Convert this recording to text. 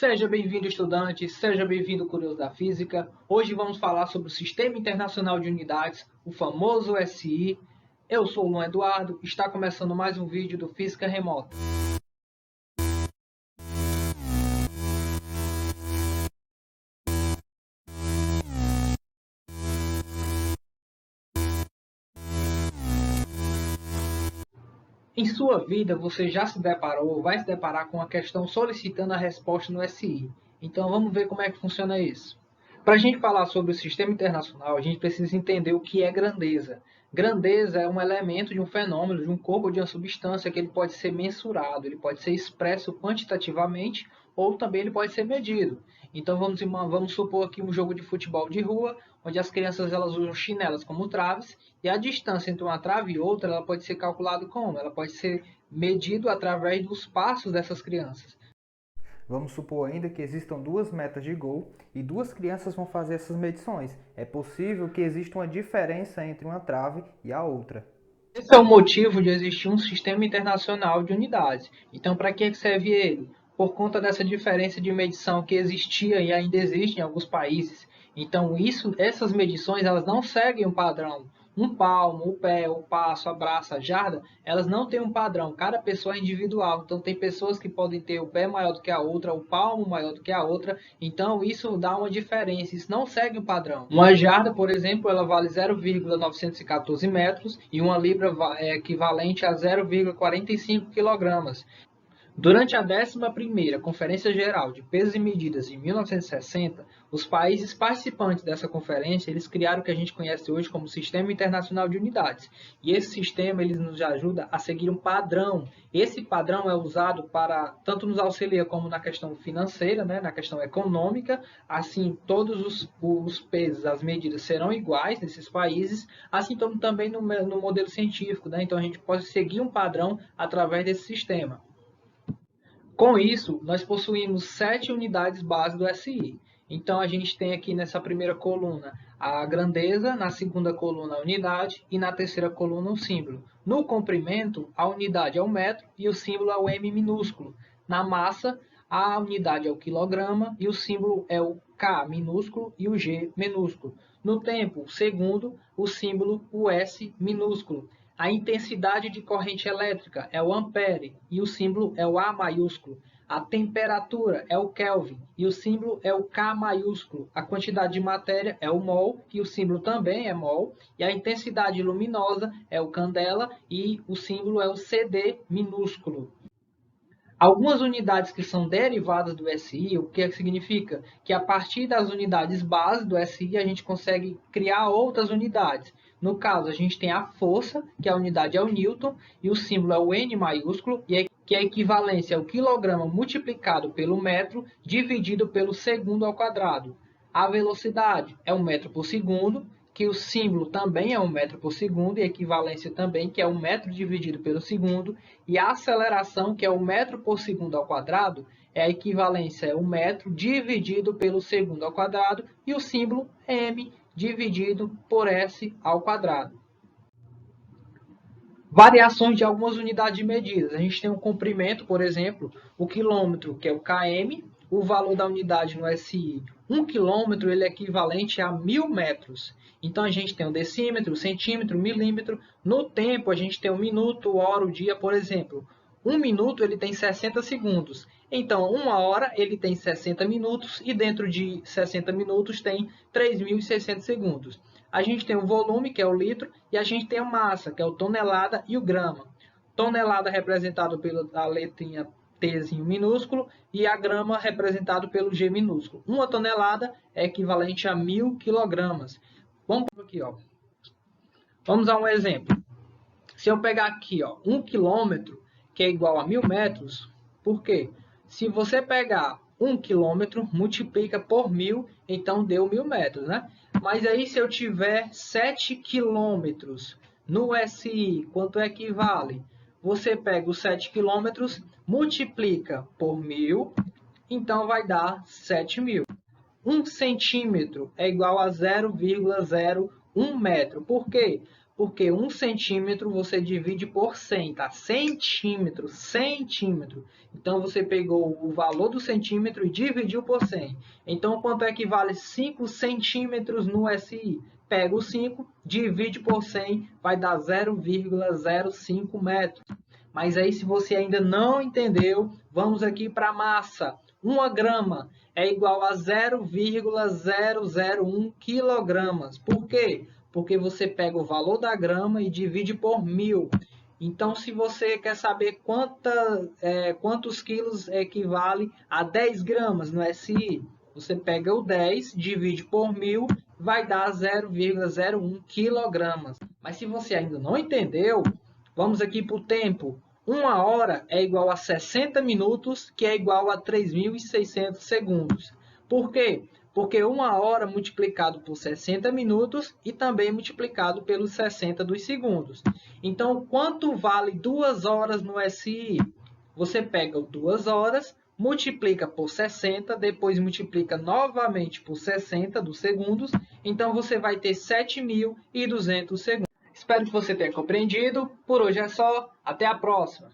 Seja bem-vindo, estudante, seja bem-vindo, curioso da física. Hoje vamos falar sobre o Sistema Internacional de Unidades, o famoso SI. Eu sou o Luan Eduardo, está começando mais um vídeo do Física Remota. Em sua vida, você já se deparou ou vai se deparar com uma questão solicitando a resposta no SI. Então vamos ver como é que funciona isso. Para a gente falar sobre o sistema internacional, a gente precisa entender o que é grandeza. Grandeza é um elemento de um fenômeno, de um corpo, de uma substância que ele pode ser mensurado, ele pode ser expresso quantitativamente ou também ele pode ser medido. Então vamos supor aqui um jogo de futebol de rua, onde as crianças elas usam chinelas como traves, e a distância entre uma trave e outra ela pode ser calculada como? Ela pode ser medido através dos passos dessas crianças. Vamos supor ainda que existam duas metas de gol e duas crianças vão fazer essas medições. É possível que exista uma diferença entre uma trave e a outra. Esse é o motivo de existir um sistema internacional de unidades. Então, para que serve ele? Por conta dessa diferença de medição que existia e ainda existe em alguns países. Então, essas medições elas não seguem um padrão. Um palmo, o pé, o passo, a braça, a jarda, elas não têm um padrão. Cada pessoa é individual. Então, tem pessoas que podem ter o pé maior do que a outra, o palmo maior do que a outra. Então, isso dá uma diferença. Isso não segue um padrão. Uma jarda, por exemplo, ela vale 0,914 metros e uma libra é equivalente a 0,45 quilogramas. Durante a 11ª Conferência Geral de Pesos e Medidas em 1960, os países participantes dessa conferência eles criaram o que a gente conhece hoje como Sistema Internacional de Unidades. E esse sistema ele nos ajuda a seguir um padrão. Esse padrão é usado para tanto nos auxiliar como na questão financeira, né, na questão econômica. Assim, todos os pesos, as medidas serão iguais nesses países, assim como também no modelo científico. Né? Então, a gente pode seguir um padrão através desse sistema. Com isso, nós possuímos 7 unidades base do SI. Então, a gente tem aqui nessa primeira coluna a grandeza, na segunda coluna a unidade e na terceira coluna o símbolo. No comprimento, a unidade é o metro e o símbolo é o M minúsculo. Na massa, a unidade é o quilograma e o símbolo é o K minúsculo e o G minúsculo. No tempo, segundo, o símbolo o S minúsculo. A intensidade de corrente elétrica é o ampere e o símbolo é o A maiúsculo. A temperatura é o Kelvin e o símbolo é o K maiúsculo. A quantidade de matéria é o mol e o símbolo também é mol. E a intensidade luminosa é o candela e o símbolo é o CD minúsculo. Algumas unidades que são derivadas do SI, o que significa? Que a partir das unidades base do SI, a gente consegue criar outras unidades. No caso, a gente tem a força, que a unidade é o Newton, e o símbolo é o N maiúsculo, que é a equivalência ao quilograma multiplicado pelo metro, dividido pelo segundo ao quadrado. A velocidade é 1 metro por segundo, que o símbolo também é 1 metro por segundo, e a equivalência também, que é 1 metro dividido pelo segundo, e a aceleração, que é 1 metro por segundo ao quadrado, é a equivalência, é 1 metro dividido pelo segundo ao quadrado, e o símbolo é m dividido por s ao quadrado. Variações de algumas unidades de medidas. A gente tem o comprimento, por exemplo, o quilômetro, que é o km, o valor da unidade no SI. 1 quilômetro ele é equivalente a 1.000 metros. Então, a gente tem o decímetro, o centímetro, o milímetro. No tempo, a gente tem o minuto, hora, o dia, por exemplo. 1 minuto ele tem 60 segundos. Então, 1 hora ele tem 60 minutos e dentro de 60 minutos tem 3.600 segundos. A gente tem o volume, que é o litro, e a gente tem a massa, que é o tonelada e o grama. Tonelada representado pela letrinha Tzinho minúsculo e a grama representado pelo G minúsculo. Uma tonelada é equivalente a 1.000 quilogramas. Vamos aqui, ó. Vamos a um exemplo. Se eu pegar aqui, ó, 1 quilômetro, que é igual a 1.000 metros, por quê? Se você pegar 1 quilômetro, multiplica por 1.000, então deu 1.000 metros, né? Mas aí, se eu tiver 7 quilômetros no SI, quanto equivale? Você pega os 7 quilômetros, multiplica por 1.000, então vai dar 7.000. 1 centímetro é igual a 0,01 metro. Por quê? Porque 1 centímetro você divide por 100, tá? Centímetro, centímetro. Então, você pegou o valor do centímetro e dividiu por 100. Então, quanto é que vale 5 centímetros no SI? Pega o 5, divide por 100, vai dar 0,05 metros. Mas aí, se você ainda não entendeu, vamos aqui para a massa. 1 grama é igual a 0,001 quilogramas. Por quê? Porque você pega o valor da grama e divide por 1000. Então, se você quer saber quantos quilos equivale a 10 gramas no SI, você pega o 10, divide por 1000, vai dar 0,01 quilogramas. Mas se você ainda não entendeu, vamos aqui para o tempo. 1 hora é igual a 60 minutos, que é igual a 3.600 segundos. Por quê? Porque 1 hora multiplicado por 60 minutos e também multiplicado pelos 60 dos segundos. Então, quanto vale 2 horas no SI? Você pega 2 horas, multiplica por 60, depois multiplica novamente por 60 dos segundos. Então, você vai ter 7.200 segundos. Espero que você tenha compreendido. Por hoje é só. Até a próxima!